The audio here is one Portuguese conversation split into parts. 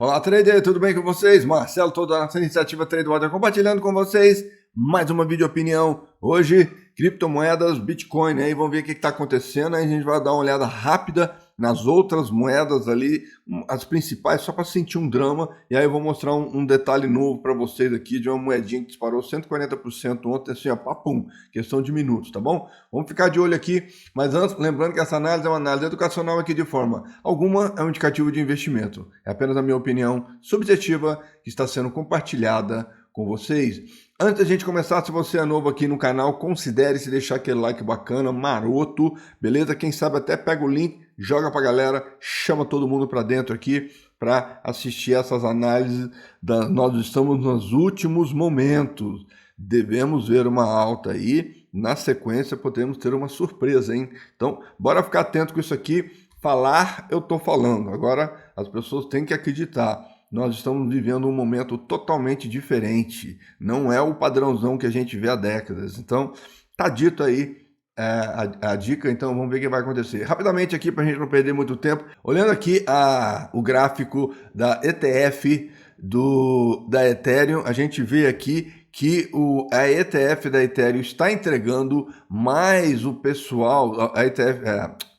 Olá, trader, tudo bem com vocês? Marcelo, toda a nossa iniciativa Tradewater compartilhando com vocês mais uma vídeo opinião. Hoje, criptomoedas, Bitcoin, aí vamos ver o que está acontecendo. Aí a gente vai dar uma olhada rápida nas outras moedas ali, as principais, só para sentir um drama. E aí eu vou mostrar um detalhe novo para vocês aqui de uma moedinha que disparou 140% ontem, assim, ó, papum, questão de minutos, tá bom? Vamos ficar de olho aqui, mas antes, lembrando que essa análise é uma análise educacional aqui de forma alguma, é um indicativo de investimento. É apenas a minha opinião subjetiva que está sendo compartilhada com vocês. Antes da gente começar, se você é novo aqui no canal, considere se deixar aquele like bacana, maroto, beleza? Quem sabe até pega o link, joga pra galera, chama todo mundo para dentro aqui para assistir essas análises. Nós estamos nos últimos momentos, devemos ver uma alta aí, na sequência podemos ter uma surpresa, hein? Então, bora ficar atento com isso aqui. Falar, eu tô falando, agora as pessoas têm que acreditar. Nós estamos vivendo um momento totalmente diferente, não é o padrãozão que a gente vê há décadas. Então, tá dito aí a dica, então vamos ver o que vai acontecer. Rapidamente aqui, para a gente não perder muito tempo, olhando aqui o gráfico da ETF da Ethereum, a gente vê aqui que a ETF da Ethereum está entregando, mais o pessoal, a ETF...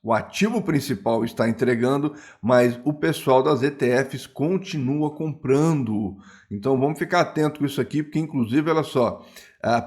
o ativo principal está entregando, mas o pessoal das ETFs continua comprando. Então vamos ficar atento com isso aqui, porque inclusive, olha só,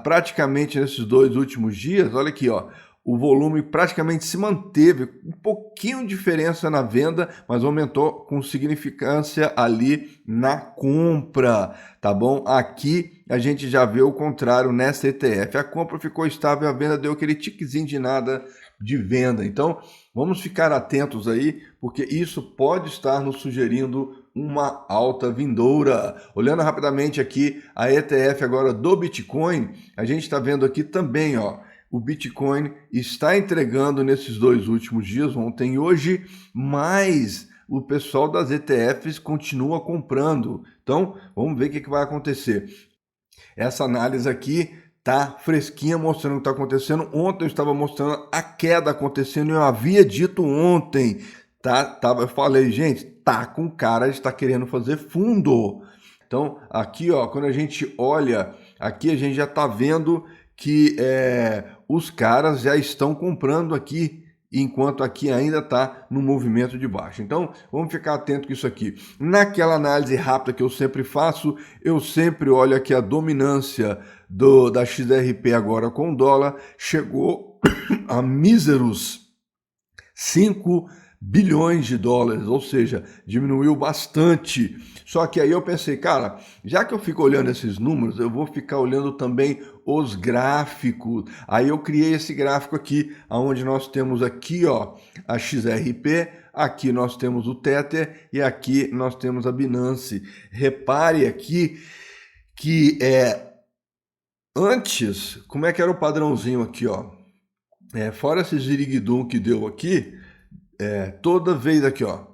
praticamente nesses 2 últimos dias, olha aqui, ó, o volume praticamente se manteve, um pouquinho de diferença na venda, mas aumentou com significância ali na compra, tá bom? Aqui a gente já vê o contrário nessa ETF. A compra ficou estável, a venda deu aquele tiquezinho de nada de venda. Então, vamos ficar atentos aí, porque isso pode estar nos sugerindo uma alta vindoura. Olhando rapidamente aqui a ETF agora do Bitcoin, a gente está vendo aqui também, ó, o Bitcoin está entregando nesses 2 últimos dias, ontem e hoje, mas o pessoal das ETFs continua comprando. Então, vamos ver o que vai acontecer. Essa análise aqui tá fresquinha, mostrando o que está acontecendo. Ontem eu estava mostrando a queda acontecendo e eu havia dito ontem, eu falei, gente, tá com cara de estar querendo fazer fundo. Então, aqui, ó, quando a gente olha, aqui a gente já tá vendo que os caras já estão comprando aqui, enquanto aqui ainda está no movimento de baixa. Então, vamos ficar atento com isso aqui. Naquela análise rápida que eu sempre faço, eu sempre olho aqui a dominância da XRP agora com o dólar, chegou a míseros 5 bilhões de dólares, ou seja, diminuiu bastante. Só que aí eu pensei, cara, já que eu fico olhando esses números, eu vou ficar olhando também os gráficos. Aí eu criei esse gráfico aqui, onde nós temos aqui, ó, a XRP, aqui nós temos o Tether e aqui nós temos a Binance. Repare aqui que antes, como é que era o padrãozinho aqui, ó? Fora esse ziriguidum que deu aqui, toda vez aqui, ó,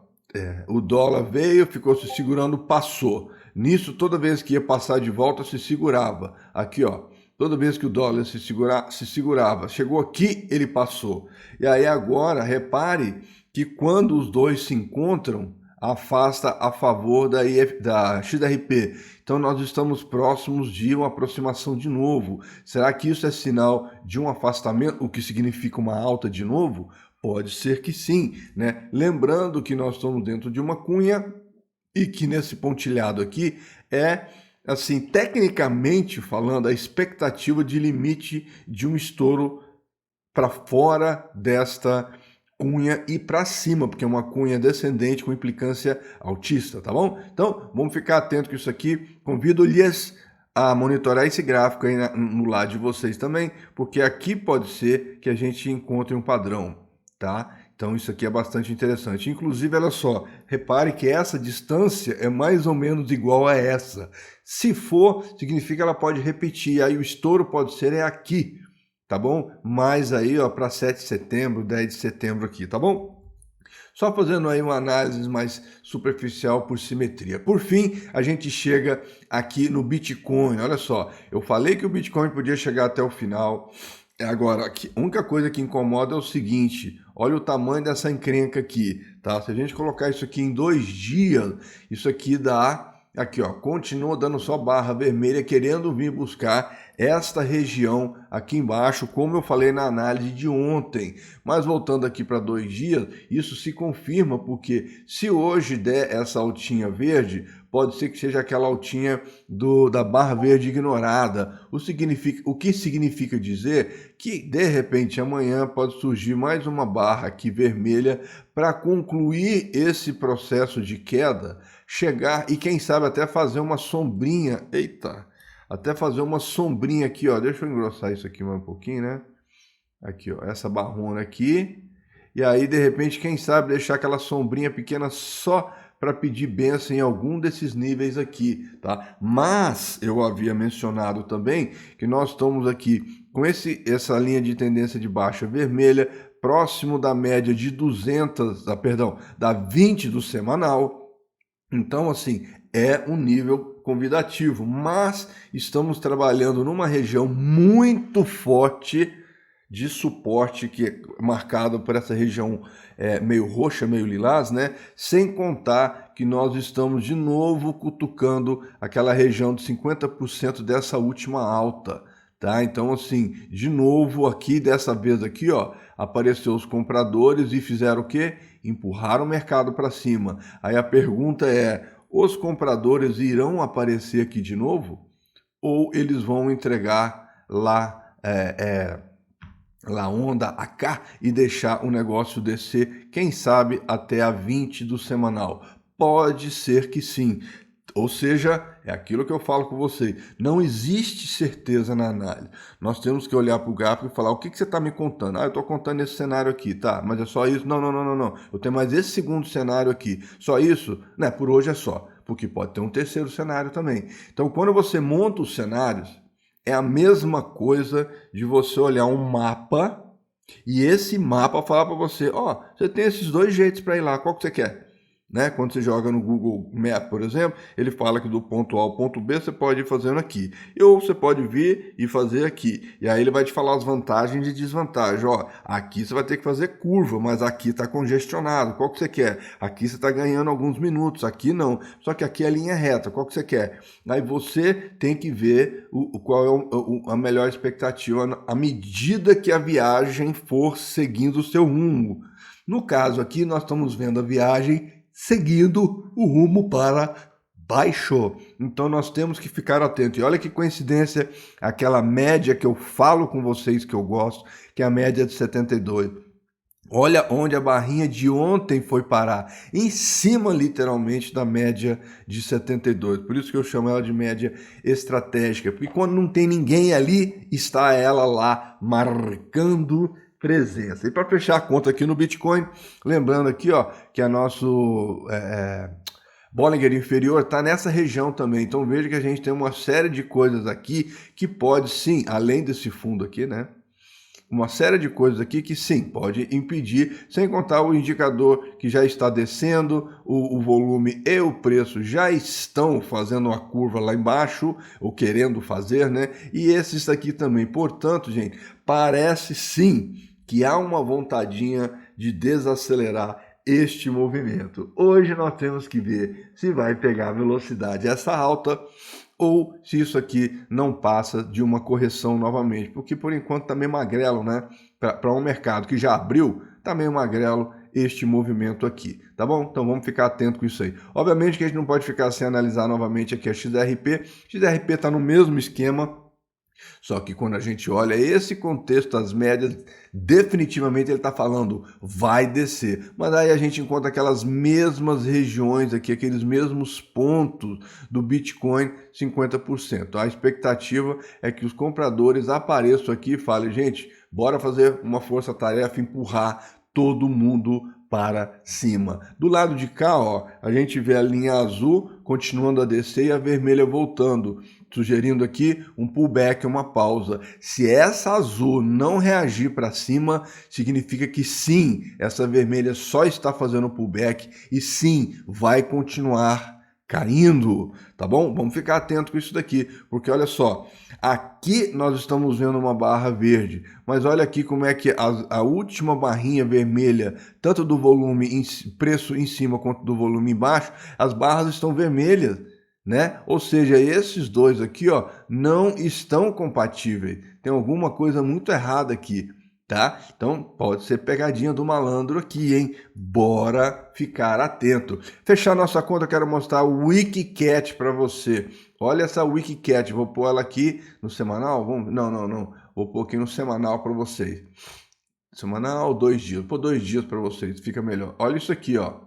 o dólar veio, ficou se segurando, passou. Nisso, toda vez que ia passar de volta, se segurava. Aqui, ó, toda vez que o dólar se segurava. Chegou aqui, ele passou. E aí agora, repare que quando os dois se encontram, afasta a favor da XRP. Então nós estamos próximos de uma aproximação de novo. Será que isso é sinal de um afastamento, o que significa uma alta de novo? Pode ser que sim, né? Lembrando que nós estamos dentro de uma cunha e que nesse pontilhado aqui assim, tecnicamente falando, a expectativa de limite de um estouro para fora desta cunha e para cima, porque é uma cunha descendente com implicância altista, tá bom? Então, vamos ficar atento com isso aqui. Convido-lhes a monitorar esse gráfico aí no lado de vocês também, porque aqui pode ser que a gente encontre um padrão, tá? Então isso aqui é bastante interessante. Inclusive, olha só, repare que essa distância é mais ou menos igual a essa. Se for, significa que ela pode repetir, aí o estouro pode ser aqui, tá bom? Mais aí, ó, para 7 de setembro, 10 de setembro aqui, tá bom? Só fazendo aí uma análise mais superficial por simetria. Por fim, a gente chega aqui no Bitcoin. Olha só, eu falei que o Bitcoin podia chegar até o final. Agora, a única coisa que incomoda é o seguinte, olha o tamanho dessa encrenca aqui, tá? Se a gente colocar isso aqui em 2 dias, isso aqui dá, aqui ó, continua dando só barra vermelha, querendo vir buscar esta região aqui embaixo, como eu falei na análise de ontem. Mas voltando aqui para 2 dias, isso se confirma, porque se hoje der essa altinha verde, pode ser que seja aquela altinha da barra verde ignorada. O que significa dizer que, de repente, amanhã pode surgir mais uma barra aqui vermelha para concluir esse processo de queda, chegar e, quem sabe, até fazer uma sombrinha. Eita! Até fazer uma sombrinha aqui, ó. Deixa eu engrossar isso aqui mais um pouquinho, né? Aqui, ó. Essa barrona aqui. E aí, de repente, quem sabe deixar aquela sombrinha pequena só para pedir bênção em algum desses níveis aqui, tá? Mas eu havia mencionado também que nós estamos aqui com essa linha de tendência de baixa vermelha próximo da média de 200, da 20 do semanal. Então, assim, é um nível convidativo, mas estamos trabalhando numa região muito forte de suporte, que é marcado por essa região meio roxa, meio lilás, né? Sem contar que nós estamos de novo cutucando aquela região de 50% dessa última alta, tá? Então, assim, de novo aqui, dessa vez aqui, ó, apareceu os compradores e fizeram o quê? Empurraram o mercado para cima. Aí a pergunta é, os compradores irão aparecer aqui de novo? Ou eles vão entregar lá onda a cá e deixar o negócio descer, quem sabe até a 20 do semanal? Pode ser que sim. Ou seja, é aquilo que eu falo com você, não existe certeza na análise. Nós temos que olhar para o gráfico e falar, o que você está me contando? Ah, eu estou contando esse cenário aqui, tá? Mas é só isso? Não. Eu tenho mais esse segundo cenário aqui. Só isso? Né? Por hoje é só, porque pode ter um terceiro cenário também. Então, quando você monta os cenários, é a mesma coisa de você olhar um mapa e esse mapa falar para você, ó, você tem esses 2 jeitos para ir lá, qual que você quer? Né? Quando você joga no Google Maps, por exemplo, ele fala que do ponto A ao ponto B você pode ir fazendo aqui. Ou você pode vir e fazer aqui. E aí ele vai te falar as vantagens e desvantagens. Ó, aqui você vai ter que fazer curva, mas aqui está congestionado. Qual que você quer? Aqui você está ganhando alguns minutos, aqui não. Só que aqui é linha reta. Qual que você quer? Aí você tem que ver qual é a melhor expectativa à medida que a viagem for seguindo o seu rumo. No caso aqui, nós estamos vendo a viagem seguindo o rumo para baixo. Então nós temos que ficar atento. E olha que coincidência, aquela média que eu falo com vocês que eu gosto, que é a média de 72. Olha onde a barrinha de ontem foi parar, em cima literalmente da média de 72. Por isso que eu chamo ela de média estratégica, porque quando não tem ninguém ali, está ela lá marcando presença. E para fechar a conta aqui no Bitcoin, lembrando aqui, ó, que a nosso Bollinger Inferior está nessa região também. Então veja que a gente tem uma série de coisas aqui que pode sim, além desse fundo aqui, né? Uma série de coisas aqui que sim, pode impedir, sem contar o indicador que já está descendo, o volume e o preço já estão fazendo uma curva lá embaixo, ou querendo fazer, né? E esses aqui também. Portanto, gente, parece sim que há uma vontadinha de desacelerar este movimento. Hoje nós temos que ver se vai pegar velocidade essa alta ou se isso aqui não passa de uma correção novamente, porque por enquanto está meio magrelo, né? Para um mercado que já abriu, está meio magrelo este movimento aqui, tá bom? Então vamos ficar atento com isso aí. Obviamente que a gente não pode ficar sem analisar novamente aqui a XRP. XRP está no mesmo esquema, só que quando a gente olha esse contexto, as médias, definitivamente ele está falando, vai descer. Mas aí a gente encontra aquelas mesmas regiões aqui, aqueles mesmos pontos do Bitcoin, 50%. A expectativa é que os compradores apareçam aqui e falem, gente, bora fazer uma força-tarefa, empurrar todo mundo para cima. Do lado de cá, ó, a gente vê a linha azul continuando a descer e a vermelha voltando, sugerindo aqui um pullback, uma pausa. Se essa azul não reagir para cima, significa que sim, essa vermelha só está fazendo pullback e sim, vai continuar caindo, tá bom? Vamos ficar atento com isso daqui, porque olha só, aqui nós estamos vendo uma barra verde, mas olha aqui como é que a última barrinha vermelha, tanto do volume preço em cima quanto do volume embaixo, as barras estão vermelhas, né? Ou seja, esses dois aqui, ó, não estão compatíveis. Tem alguma coisa muito errada aqui, tá? Então pode ser pegadinha do malandro aqui, hein? Bora ficar atento. Fechar nossa conta, eu quero mostrar o Wikicat para você. Olha essa Wikicat, vou pôr ela aqui no semanal. Vamos... Não. Vou pôr aqui no semanal para vocês. Semanal, 2 dias. Vou pôr 2 dias para vocês, fica melhor. Olha isso aqui, ó.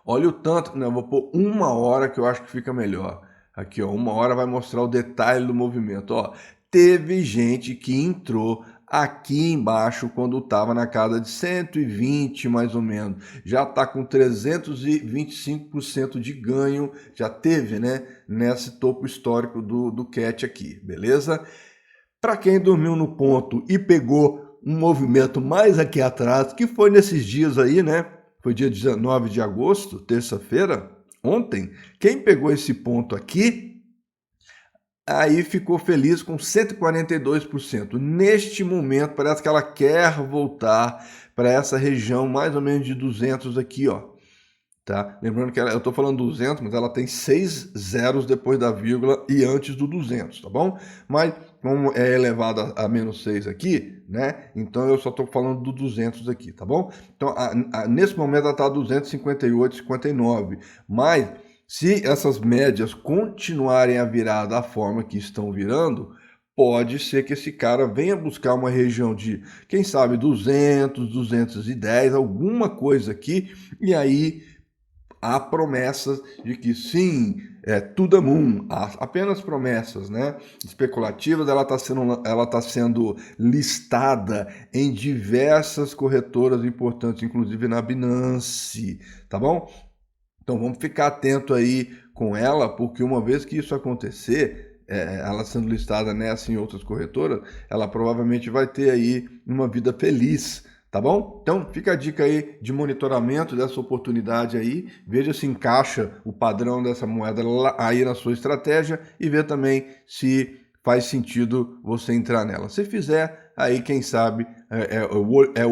Olha o tanto. Não, vou pôr 1 hora que eu acho que fica melhor. Aqui, ó, 1 hora vai mostrar o detalhe do movimento. Ó, teve gente que entrou aqui embaixo quando estava na casa de 120 mais ou menos, já está com 325% de ganho, já teve, né, nesse topo histórico do CAT aqui, beleza? Para quem dormiu no ponto e pegou um movimento mais aqui atrás, que foi nesses dias aí, né, foi dia 19 de agosto, terça-feira, ontem, quem pegou esse ponto aqui, aí ficou feliz com 142%. Neste momento, parece que ela quer voltar para essa região mais ou menos de 200 aqui, ó. Tá? Lembrando que eu estou falando 200, mas ela tem 6 zeros depois da vírgula e antes do 200, tá bom? Mas como é elevado a menos 6 aqui, né? Então eu só estou falando do 200 aqui, tá bom? Então nesse momento ela está 258,59, mas se essas médias continuarem a virar da forma que estão virando, pode ser que esse cara venha buscar uma região de, quem sabe, 200, 210, alguma coisa aqui, e aí há promessas de que sim, tudo é moon, apenas promessas, né, especulativas. Ela está sendo listada em diversas corretoras importantes, inclusive na Binance, tá bom? Então vamos ficar atento aí com ela, porque uma vez que isso acontecer, ela sendo listada nessa e em outras corretoras, ela provavelmente vai ter aí uma vida feliz, tá bom? Então fica a dica aí de monitoramento dessa oportunidade aí, veja se encaixa o padrão dessa moeda aí na sua estratégia e vê também se faz sentido você entrar nela. Se fizer, aí quem sabe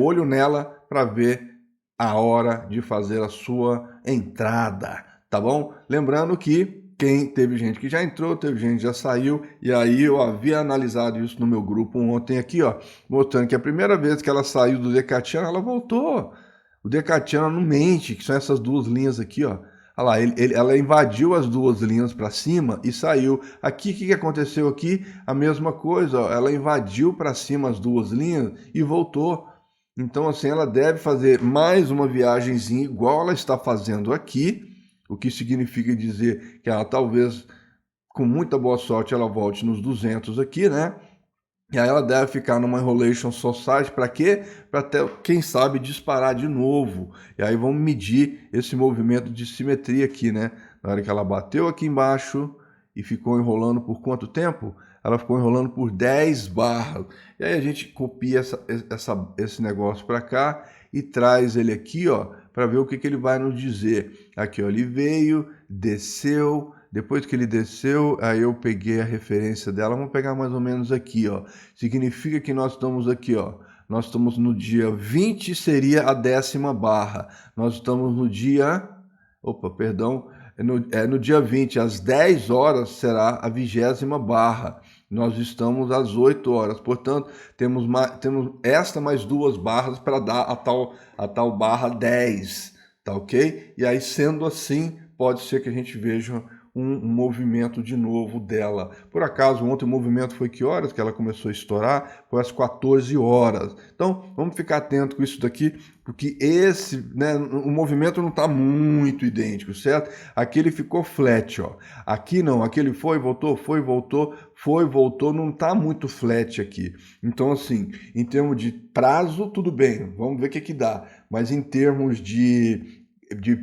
olho nela para ver a hora de fazer a sua entrada, tá bom? Lembrando que teve gente que já entrou, teve gente que já saiu, e aí eu havia analisado isso no meu grupo ontem aqui, ó, mostrando que a primeira vez que ela saiu do Decatiano, ela voltou. O Decatiano não mente, que são essas duas linhas aqui, ó. Olha lá, ela invadiu as duas linhas para cima e saiu. Aqui, o que aconteceu aqui? A mesma coisa, ó, ela invadiu para cima as duas linhas e voltou. Então, assim, ela deve fazer mais uma viagenzinha igual ela está fazendo aqui, o que significa dizer que ela talvez, com muita boa sorte, ela volte nos 200 aqui, né? E aí ela deve ficar numa Enrolation Society para quê? Para até, quem sabe, disparar de novo. E aí vamos medir esse movimento de simetria aqui, né? Na hora que ela bateu aqui embaixo e ficou enrolando por quanto tempo? Ela ficou enrolando por 10 barras. E aí a gente copia esse negócio para cá e traz ele aqui, ó, para ver o que ele vai nos dizer. Aqui, ó, ele veio, desceu. Depois que ele desceu, aí eu peguei a referência dela. Vamos pegar mais ou menos aqui, ó. Significa que nós estamos aqui, ó. Nós estamos no dia 20, seria a 10ª barra. Nós estamos no dia... Opa, perdão. No dia 20, às 10 horas, será a 20ª barra. Nós estamos às 8 horas. Portanto, temos esta mais 2 barras para dar a tal barra 10. Tá ok? E aí, sendo assim, pode ser que a gente veja um movimento de novo dela. Por acaso, ontem o movimento foi que horas que ela começou a estourar? Foi às 14 horas. Então, vamos ficar atento com isso daqui, porque o movimento não está muito idêntico, certo? Aqui ele ficou flat, ó. Aqui não, aqui ele foi, voltou, não está muito flat aqui. Então, assim, em termos de prazo, tudo bem, vamos ver o que dá. Mas em termos de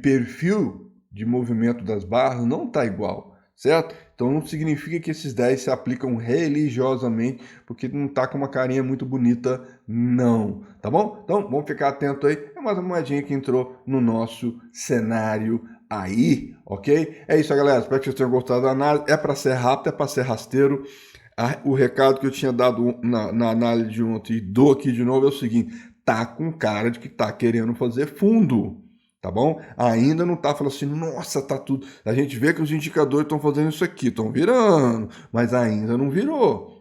perfil de movimento das barras, não está igual, certo? Então não significa que esses 10 se aplicam religiosamente, porque não está com uma carinha muito bonita, não, tá bom? Então vamos ficar atento aí, é mais uma moedinha que entrou no nosso cenário aí, ok? É isso aí, galera, espero que vocês tenham gostado da análise, é para ser rápido, é para ser rasteiro. O recado que eu tinha dado na análise de ontem e dou aqui de novo é o seguinte, tá com cara de que tá querendo fazer fundo, tá bom? Ainda não tá falando assim, nossa, tá tudo... A gente vê que os indicadores estão fazendo isso aqui, estão virando, mas ainda não virou.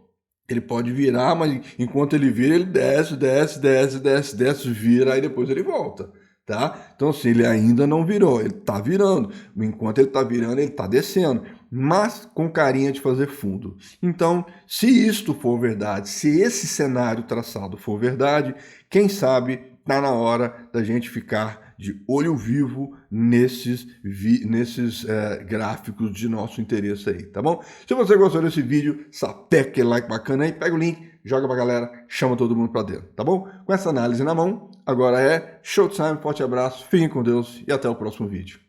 Ele pode virar, mas enquanto ele vira, ele desce, vira, aí depois ele volta, tá? Então, assim, ele ainda não virou, ele tá virando. Enquanto ele tá virando, ele tá descendo, mas com carinha de fazer fundo. Então, se isto for verdade, se esse cenário traçado for verdade, quem sabe tá na hora da gente ficar de olho vivo nesses gráficos de nosso interesse aí, tá bom? Se você gostou desse vídeo, sapeca aquele like bacana aí, pega o link, joga pra galera, chama todo mundo pra dentro, tá bom? Com essa análise na mão, agora é showtime, forte abraço, fiquem com Deus e até o próximo vídeo.